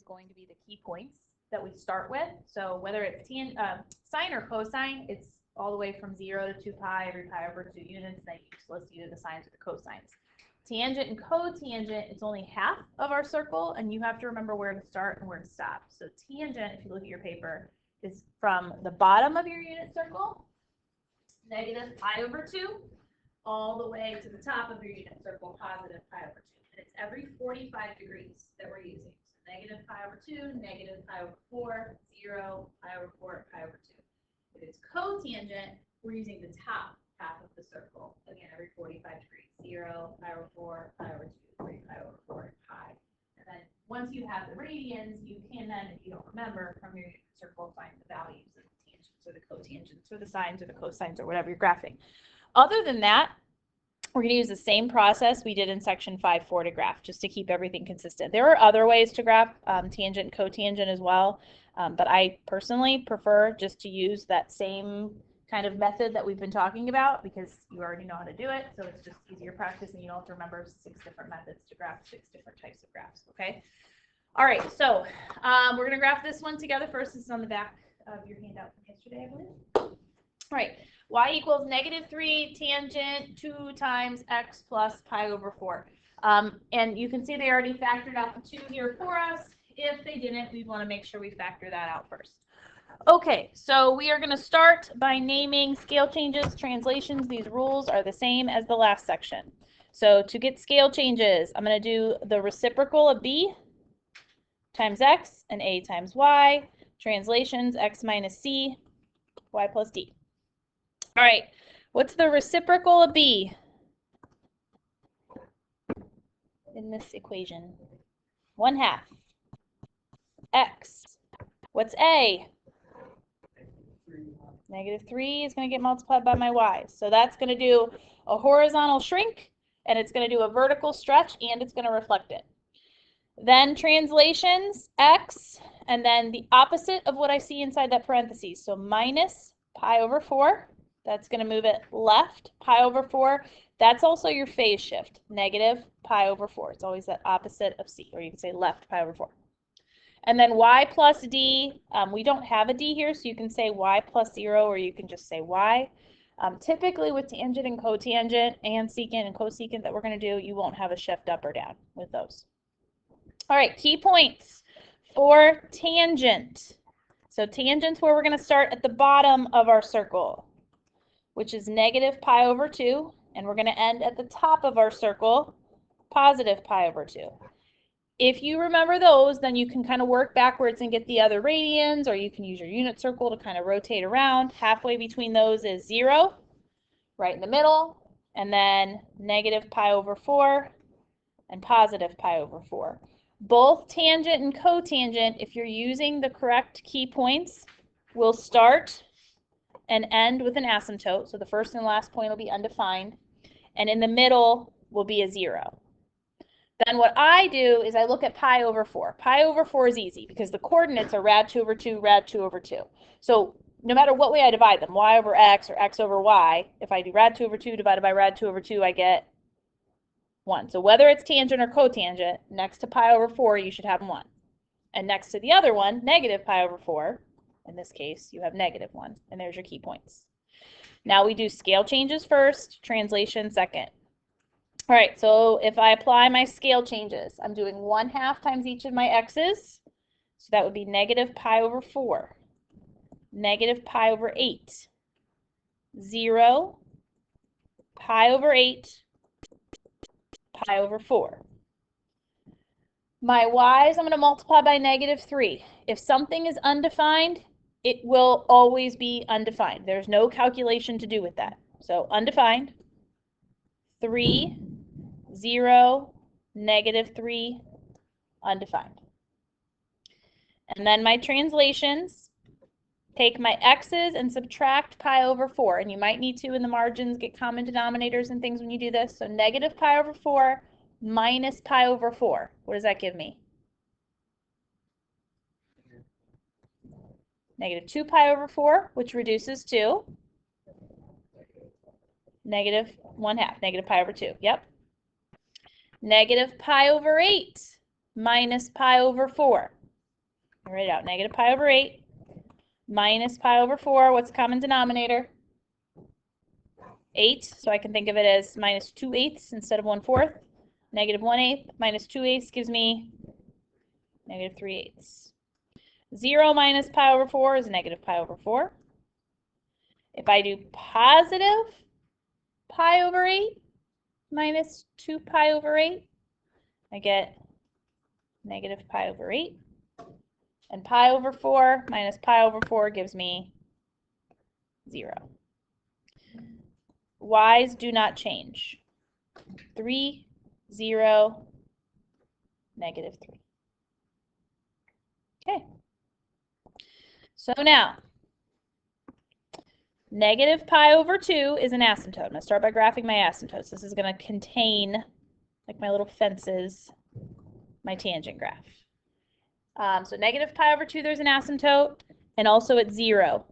going to be the key points that we start with. So whether it's sine or cosine, it's all the way from 0 to 2 pi, every pi over 2 units. Then you just list either the sines or the cosines. Tangent and cotangent, it's only half of our circle, and you have to remember where to start and where to stop. So tangent, if you look at your paper, is from the bottom of your unit circle, negative pi over 2, all the way to the top of your unit circle, positive pi over 2. And it's every 45 degrees that we're using. So negative pi over 2, negative pi over 4, 0, pi over 4, pi over 2. If it's cotangent, we're using the top half of the circle. Again, every 45 degrees. 0, pi over 4, pi over 2, 3, pi over 4, pi. And then once you have the radians, you can then, if you don't remember, from your unit circle, find the values of the tangents or the cotangents or the sines or the cosines or whatever you're graphing. Other than that, we're going to use the same process we did in section 5.4 to graph, just to keep everything consistent. There are other ways to graph tangent and cotangent as well, but I personally prefer just to use that same kind of method that we've been talking about because you already know how to do it, so it's just easier practice and you don't have to remember 6 different methods to graph 6 different types of graphs, okay? All right, so we're going to graph this one together first. This is on the back of your handout from yesterday, I believe. All right, y equals -3 tangent 2 times x plus pi over 4. And you can see they already factored out the 2 here for us. If they didn't, we'd want to make sure we factor that out first. Okay, so we are going to start by naming scale changes, translations. These rules are the same as the last section. So to get scale changes, I'm going to do the reciprocal of b times x and a times y. Translations, x minus c, y plus d. All right, what's the reciprocal of b in this equation? 1/2. X. What's a? -3 is going to get multiplied by my y. So that's going to do a horizontal shrink, and it's going to do a vertical stretch, and it's going to reflect it. Then translations, x, and then the opposite of what I see inside that parentheses. So minus pi over 4. That's going to move it left, pi over 4. That's also your phase shift, negative pi over 4. It's always that opposite of c, or you can say left pi over 4. And then y plus d, we don't have a d here, so you can say y plus 0, or you can just say y. Typically with tangent and cotangent and secant and cosecant that we're going to do, you won't have a shift up or down with those. All right, key points for tangent. So tangent's where we're going to start at the bottom of our circle, which is negative pi over 2, and we're going to end at the top of our circle, positive pi over 2. If you remember those, then you can kind of work backwards and get the other radians, or you can use your unit circle to kind of rotate around. Halfway between those is 0, right in the middle, and then negative pi over 4 and positive pi over 4. Both tangent and cotangent, if you're using the correct key points, will start and end with an asymptote. So the first and last point will be undefined, and in the middle will be a 0. Then what I do is I look at pi over 4. Pi over 4 is easy because the coordinates are rad 2 over 2, rad 2 over 2. So no matter what way I divide them, y over x or x over y, if I do rad 2 over 2 divided by rad 2 over 2, I get 1. So whether it's tangent or cotangent, next to pi over 4, you should have 1. And next to the other one, negative pi over 4, in this case, you have -1. And there's your key points. Now we do scale changes first, translation second. All right, so if I apply my scale changes, I'm doing 1/2 times each of my x's. So that would be negative pi over 4, negative pi over 8, 0, pi over 8, pi over 4. My y's, I'm going to multiply by -3. If something is undefined, it will always be undefined. There's no calculation to do with that. So undefined, 3, 0, -3, undefined. And then my translations, take my x's and subtract pi over 4. And you might need to in the margins get common denominators and things when you do this. So negative pi over 4 minus pi over 4. What does that give me? Negative 2 pi over 4, which reduces to negative 1/2, negative pi over 2. Yep. Negative pi over 8 minus pi over 4. Write it out. Negative pi over 8 minus pi over 4. What's the common denominator? 8. So I can think of it as minus 2/8 instead of 1/4. Negative 1/8 minus 2/8 gives me negative 3/8. 0 minus pi over 4 is negative pi over 4. If I do positive pi over 8 minus 2 pi over 8, I get negative pi over 8. And pi over 4 minus pi over 4 gives me 0. Y's do not change. 3, 0, negative 3. Okay. So now, negative pi over 2 is an asymptote. I'm going to start by graphing my asymptotes. This is going to contain, like my little fences, my tangent graph. So negative pi over 2, there's an asymptote, and also at 0,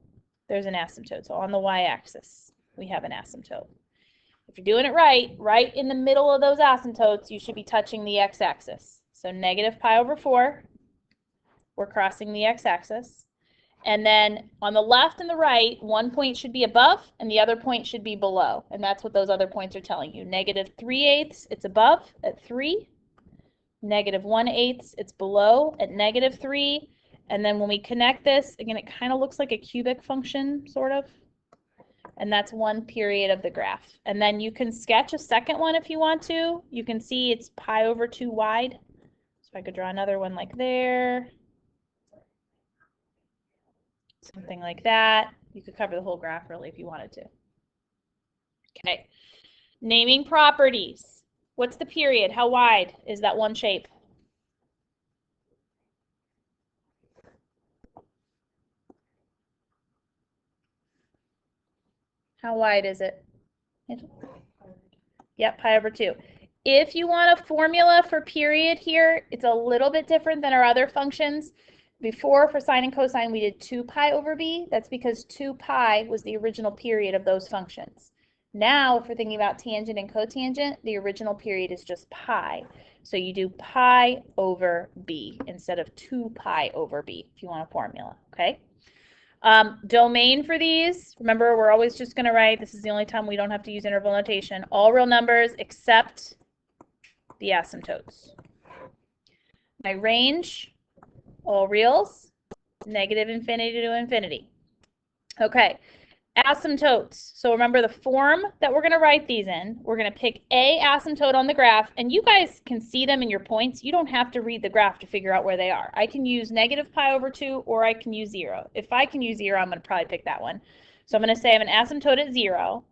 there's an asymptote. So on the y-axis, we have an asymptote. If you're doing it right in the middle of those asymptotes, you should be touching the x-axis. So negative pi over 4, we're crossing the x-axis. And then on the left and the right, one point should be above, and the other point should be below. And that's what those other points are telling you. Negative 3/8, it's above at 3. Negative 1/8, it's below at negative 3. And then when we connect this, again, it kind of looks like a cubic function, sort of. And that's one period of the graph. And then you can sketch a second one if you want to. You can see it's pi over 2 wide. So I could draw another one like there. Something like that. You could cover the whole graph really if you wanted to. Okay. Naming properties. What's the period? How wide is that one shape? How wide is it? Yep, pi over 2. If you want a formula for period here, it's a little bit different than our other functions. Before, for sine and cosine, we did 2 pi over b. That's because 2 pi was the original period of those functions. Now, if we're thinking about tangent and cotangent, the original period is just pi. So you do pi over b instead of 2 pi over b if you want a formula, okay? Domain for these, remember, we're always just going to write, this is the only time we don't have to use interval notation, all real numbers except the asymptotes. My range, all reals, negative infinity to infinity. Okay, asymptotes. So remember the form that we're going to write these in. We're going to pick a asymptote on the graph, and you guys can see them in your points. You don't have to read the graph to figure out where they are. I can use negative pi over 2, or I can use 0. If I can use 0, I'm going to probably pick that one. So I'm going to say I have an asymptote at 0,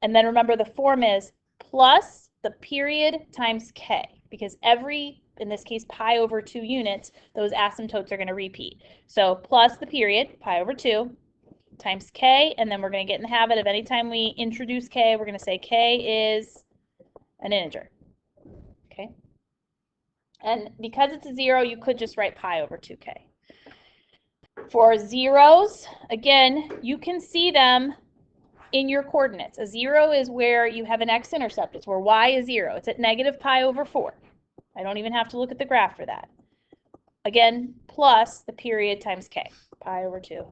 and then remember the form is plus the period times k, because every, in this case, pi over 2 units, those asymptotes are going to repeat. So plus the period, pi over 2, times k, and then we're going to get in the habit of anytime we introduce k, we're going to say k is an integer. Okay? And because it's a 0, you could just write pi over 2k. For zeros, again, you can see them in your coordinates. A 0 is where you have an x-intercept. It's where y is 0. It's at negative pi over 4. I don't even have to look at the graph for that. Again, plus the period times k, pi over 2.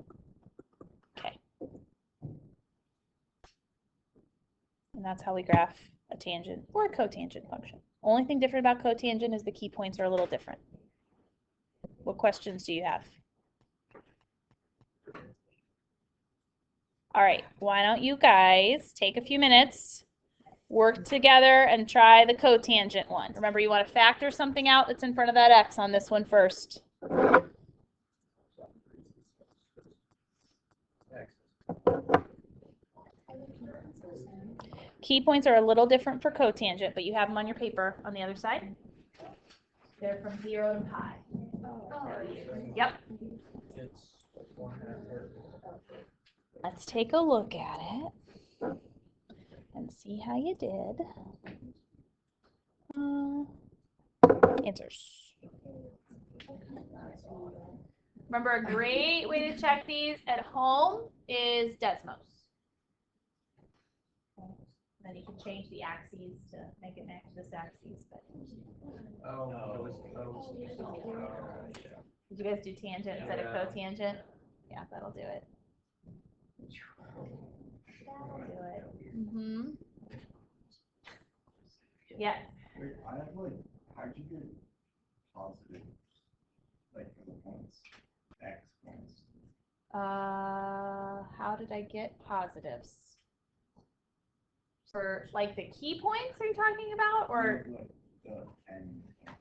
And that's how we graph a tangent or a cotangent function. Only thing different about cotangent is the key points are a little different. What questions do you have? All right, why don't you guys take a few minutes, work together, and try the cotangent one. Remember, you want to factor something out that's in front of that x on this one first. Key points are a little different for cotangent, but you have them on your paper on the other side. They're from 0 to pi. Yep. Let's take a look at it and see how you did. Answers. Remember, a great way to check these at home is Desmos. Then you can change the axes to make it match this axis. But Did you guys do tangent instead of cotangent? Yeah, that'll do it. That'll do it. Mm-hmm. Yeah. Wait, I have like, how'd you get positive, like, for the points, X points? How did I get positives? For like the key points are you talking about, or? Like, the N points.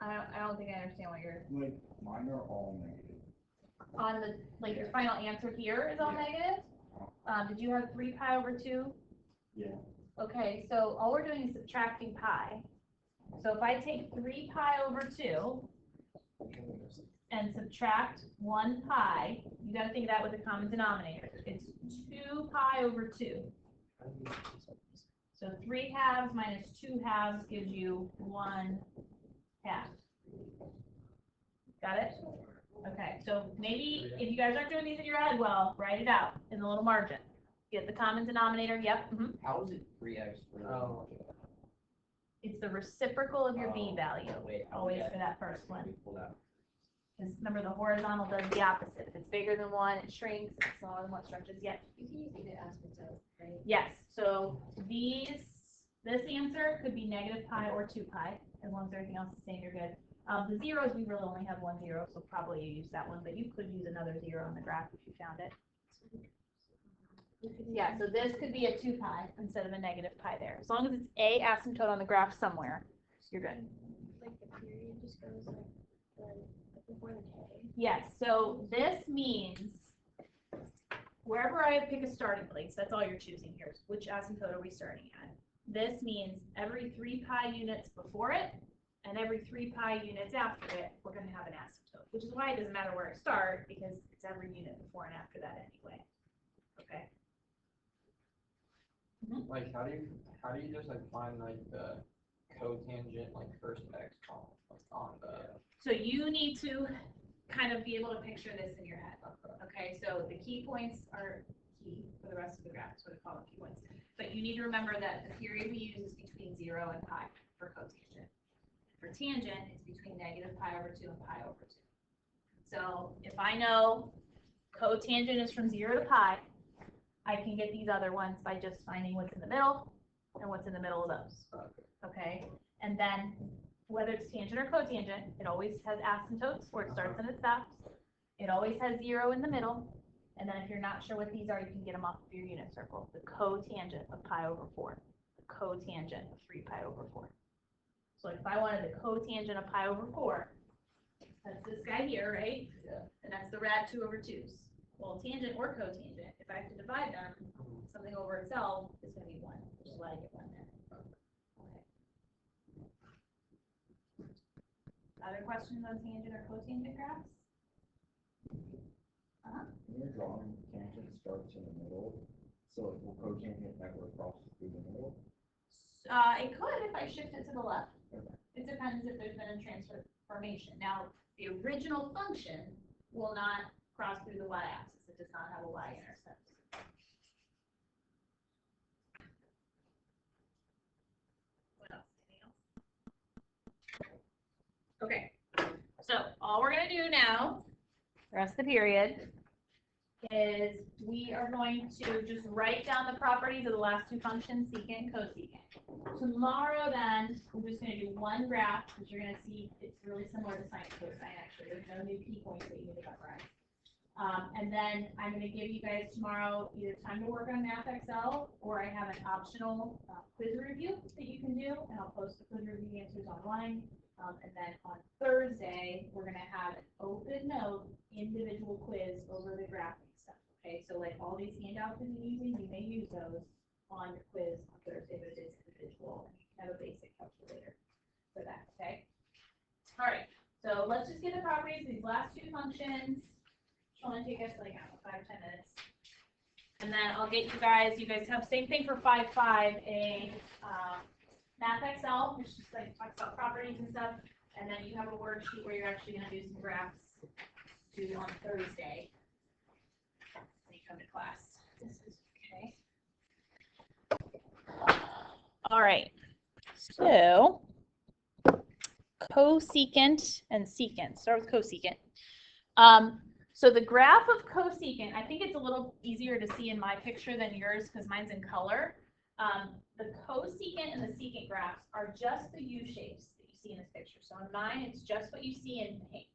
I don't think I understand what you're. Like, mine are all negative. On the, like your final answer here is all negative? Did you have 3 pi over 2? Yeah. Okay, so all we're doing is subtracting pi. So if I take 3 pi over 2 and subtract 1 pi, you gotta think of that with a common denominator. It's 2 pi over 2. So 3 halves minus 2 halves gives you 1 half. Got it? Okay, so maybe if you guys aren't doing these in your head well, write it out in the little margin. Get the common denominator, yep. How is it 3x? It's the reciprocal of your b value, always for that first one. Because remember, the horizontal does the opposite. If it's bigger than 1, it shrinks. If it's smaller than 1, stretches. Yes. You can use either asymptote, right? Yes. So this answer could be negative pi or 2 pi. As long as everything else is the same, you're good. The zeros, we really only have 1 0, so probably you use that one, but you could use another 0 in the graph if you found it. Yeah, so this could be a 2 pi instead of a negative pi there. As long as it's a asymptote on the graph somewhere, you're good. Like the period just goes like before the K. Yes, so this means wherever I pick a starting place, that's all you're choosing here. Which asymptote are we starting at? This means every 3 pi units before it and every 3 pi units after it, we're going to have an asymptote, which is why it doesn't matter where I start, because it's every unit before and after that anyway. Okay. Like, how do you just like find like the cotangent like first x column like on the? So you need to kind of be able to picture this in your head. Okay, so the key points are key for the rest of the graph, so we call them key points. But you need to remember that the period we use is between 0 and pi for cotangent. For tangent, it's between negative pi over 2 and pi over 2. So if I know cotangent is from 0 to pi, I can get these other ones by just finding what's in the middle and what's in the middle of those. Okay, and then whether it's tangent or cotangent, it always has asymptotes where it starts and it stops. It always has 0 in the middle. And then if you're not sure what these are, you can get them off of your unit circle. The cotangent of pi over 4. The cotangent of 3 pi over 4. So if I wanted the cotangent of pi over 4, that's this guy here, right? Yeah. And that's the rad 2 over 2's. Well, tangent or cotangent, if I have to divide them, something over itself is going to be 1, which is why I get 1 there. Okay. Other questions on tangent or cotangent graphs? When you're drawing, tangent starts in the middle, so will cotangent never cross through the middle? It could if I shift it to the left. Okay. It depends if there's been a transformation. Now, the original function will not cross through the y-axis. It does not have a y-intercept. What else? Anything else? Okay. So all we're going to do now, the rest of the period, is we are going to just write down the properties of the last 2 functions, secant and cosecant. Tomorrow then, we're just going to do one graph, because you're going to see it's really similar to sine and cosine actually. There's no new key points that you need to memorize. And then I'm going to give you guys tomorrow either time to work on Math Excel, or I have an optional quiz review that you can do, and I'll post the quiz review answers online. And then on Thursday, we're going to have an open note individual quiz over the graphing stuff. Okay, so like all these handouts that you're using, you may use those on your quiz on Thursday, but it is individual, and you can have a basic calculator for that. Okay. All right. So let's just get the properties of these last 2 functions. Should only take us like 5 or 10 minutes. And then I'll get you guys have same thing for 5.5, a Math Excel, which just like talks about properties and stuff. And then you have a worksheet where you're actually going to do some graphs due on Thursday when you come to class. This is okay. All right. So cosecant and secant. Start with cosecant. So the graph of cosecant, I think it's a little easier to see in my picture than yours because mine's in color. The cosecant and the secant graphs are just the U shapes that you see in this picture. So in mine, it's just what you see in pink.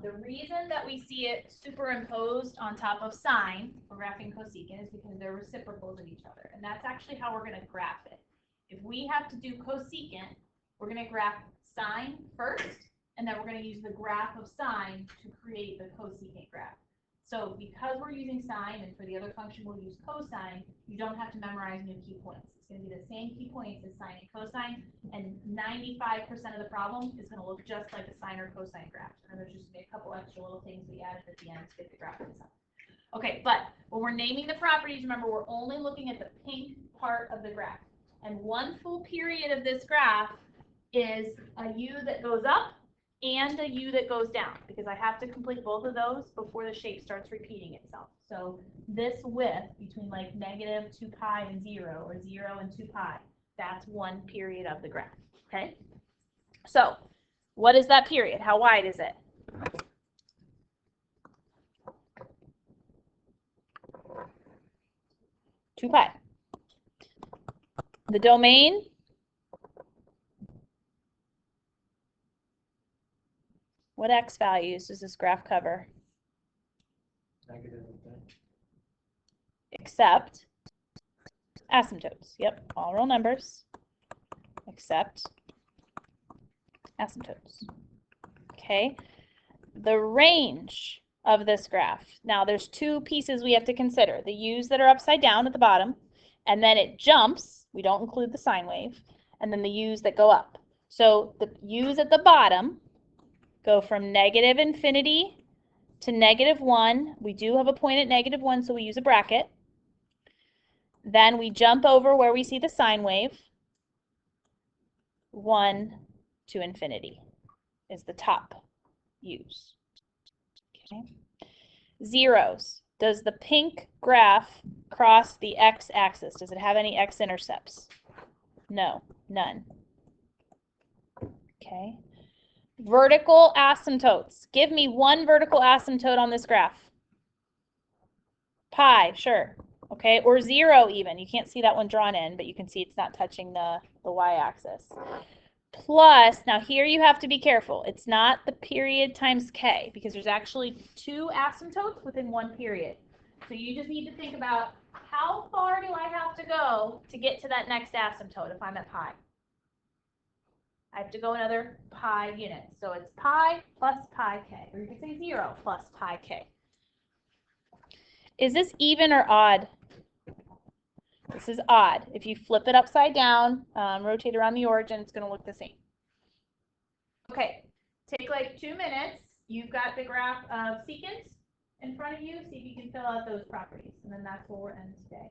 The reason that we see it superimposed on top of sine for graphing cosecant is because they're reciprocals of each other. And that's actually how we're going to graph it. If we have to do cosecant, we're going to graph sine first, and then we're going to use the graph of sine to create the cosecant graph. So because we're using sine, and for the other function we'll use cosine, you don't have to memorize new key points. It's going to be the same key points as sine and cosine, and 95% of the problem is going to look just like a sine or cosine graph. And there's just a couple extra little things we added at the end to get the graph itself. Okay, but when we're naming the properties, remember we're only looking at the pink part of the graph. And one full period of this graph is a U that goes up and a U that goes down, because I have to complete both of those before the shape starts repeating itself. So this width between like negative 2 pi and 0, or 0 and 2 pi, that's one period of the graph, okay? So what is that period? How wide is it? Two pi. The domain? What x values does this graph cover? Negative. Except asymptotes. Yep, all real numbers, except asymptotes. Okay, the range of this graph. Now there's two pieces we have to consider. The u's that are upside down at the bottom, and then it jumps. We don't include the sine wave, and then the u's that go up. So the u's at the bottom go from negative infinity to -1. We do have a point at -1, so we use a bracket. Then we jump over where we see the sine wave. 1 to infinity is the top u's. Okay. Zeros. Does the pink graph cross the x-axis? Does it have any x-intercepts? No, none. Okay. Vertical asymptotes. Give me one vertical asymptote on this graph. Pi, sure. Okay, or 0 even. You can't see that one drawn in, but you can see it's not touching the y-axis. Plus, now here you have to be careful. It's not the period times k, because there's actually 2 asymptotes within one period. So you just need to think about how far do I have to go to get to that next asymptote if I'm at pi. I have to go another pi units. So it's pi plus pi k, or you could say 0 plus pi k. Is this even or odd? This is odd. If you flip it upside down, rotate around the origin, it's going to look the same. Okay, take like 2 minutes. You've got the graph of secant in front of you. See if you can fill out those properties, and then that's where we're ending today.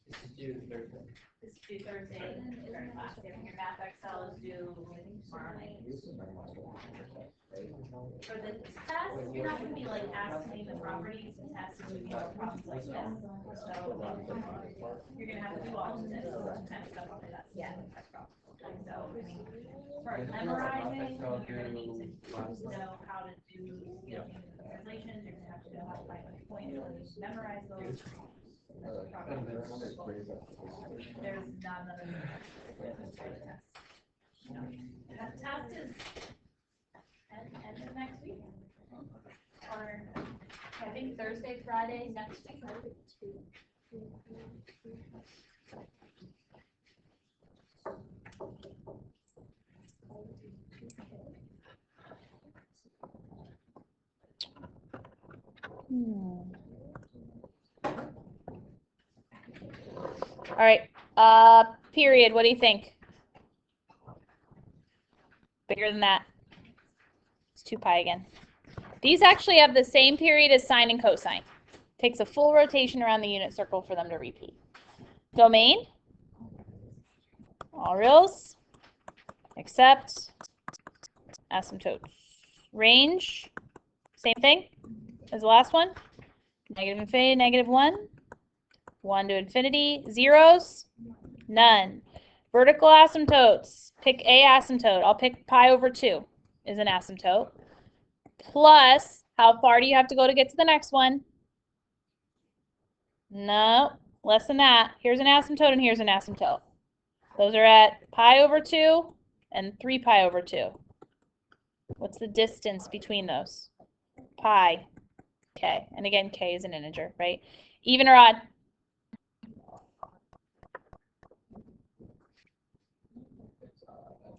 This is due Thursday, our last day of your math Excel is due tomorrow night. For the test, you're not going to be like asking the properties. The test is going to be more problems like this. So you're going to have to do all of this kind of stuff on the test. Yeah. So I mean, for memorizing, you're going to need to know how to do translations. You're going to have to know how to find a point and memorize those. There's not another test. No. That test is end of next week. Or, I think Thursday, Friday, next week. All right, period, what do you think? Bigger than that. It's 2 pi again. These actually have the same period as sine and cosine. Takes a full rotation around the unit circle for them to repeat. Domain, all reals, except asymptotes. Range, same thing as the last one. Negative infinity, negative 1. 1 to infinity. Zeros, none. Vertical asymptotes, pick a asymptote. I'll pick pi over 2 is an asymptote. Plus, how far do you have to go to get to the next one? No, less than that. Here's an asymptote and here's an asymptote. Those are at pi over 2 and 3 pi over 2. What's the distance between those? Pi. K. And again, K is an integer, right? Even or odd?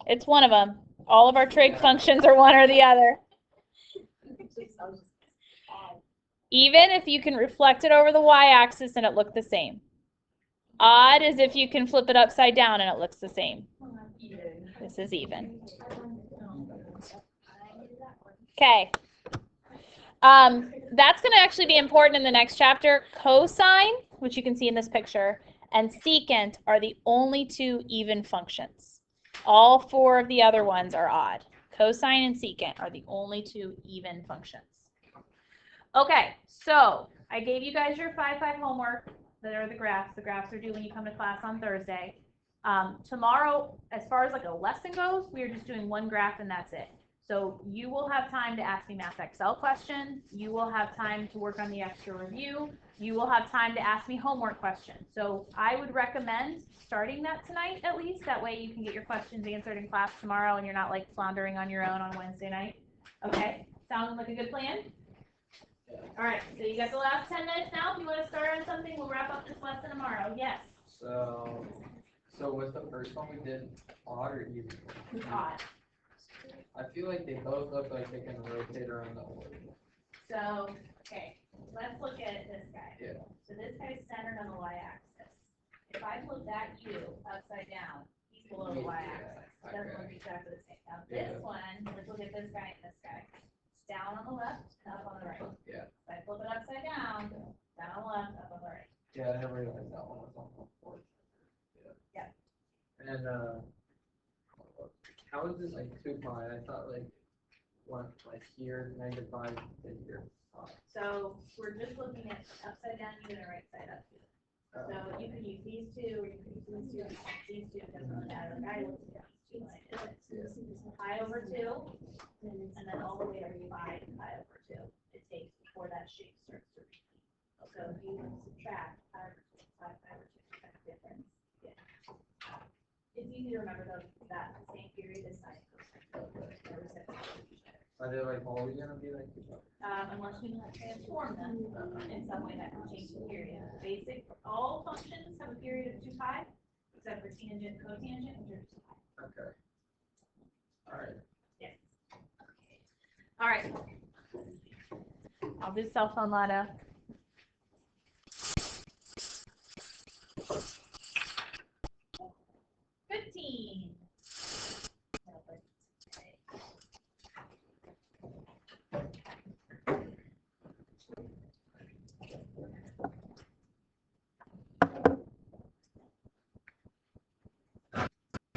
It's one of them. All of our trig functions are one or the other. Even if you can reflect it over the y-axis and it looked the same. Odd is if you can flip it upside down and it looks the same. This is even. Okay. That's going to actually be important in the next chapter. Cosine, which you can see in this picture, and secant are the only 2 even functions. All 4 of the other ones are odd. Cosine and secant are the only 2 even functions. Okay, so I gave you guys your 5-5 homework. That are the graphs. The graphs are due when you come to class on Thursday. Tomorrow, as far as like a lesson goes, we are just doing 1 graph and that's it. So you will have time to ask me Math Excel questions. You will have time to work on the extra review. You will have time to ask me homework questions. So I would recommend starting that tonight at least. That way you can get your questions answered in class tomorrow and you're not like floundering on your own on Wednesday night. Okay, sounds like a good plan? All right, so you got the last 10 minutes now. If you want to start on something, we'll wrap up this lesson tomorrow. Yes? So was the first one we did odd or even? Odd. I feel like they both look like they can rotate around the orbit. So, okay, let's look at this guy. Yeah. So this guy's centered on the y-axis. If I flip that U upside down, he's below the y-axis. It doesn't look exactly the same. Now this one, let's look at this guy and this guy. It's down on the left, up on the right. Yeah. If I flip it upside down on the left, up on the right. Yeah, I never realized that one was on the fourth. Yeah. And how is this like 2 pi? I thought like one like here, negative 5, then here. So we're just looking at upside down U and right side up. So you can use these 2, or you can use these 2, it doesn't really matter. Like I looked at these 2 like this. Pi over 2, and then all the way to pi over 2. It takes before that shape starts to repeat. So if you subtract pi over 2, pi over 2, that's the difference. Yeah. It's easy to remember though, that same period is sine. Are they like always gonna be like 2 pi? Unless you transform them in some way that can change the period. Basic, all functions have a period of 2 pi, except for tangent and cotangent, which are 2 pi. Okay. All right. Yes. All right. I'll do cell phone lotto.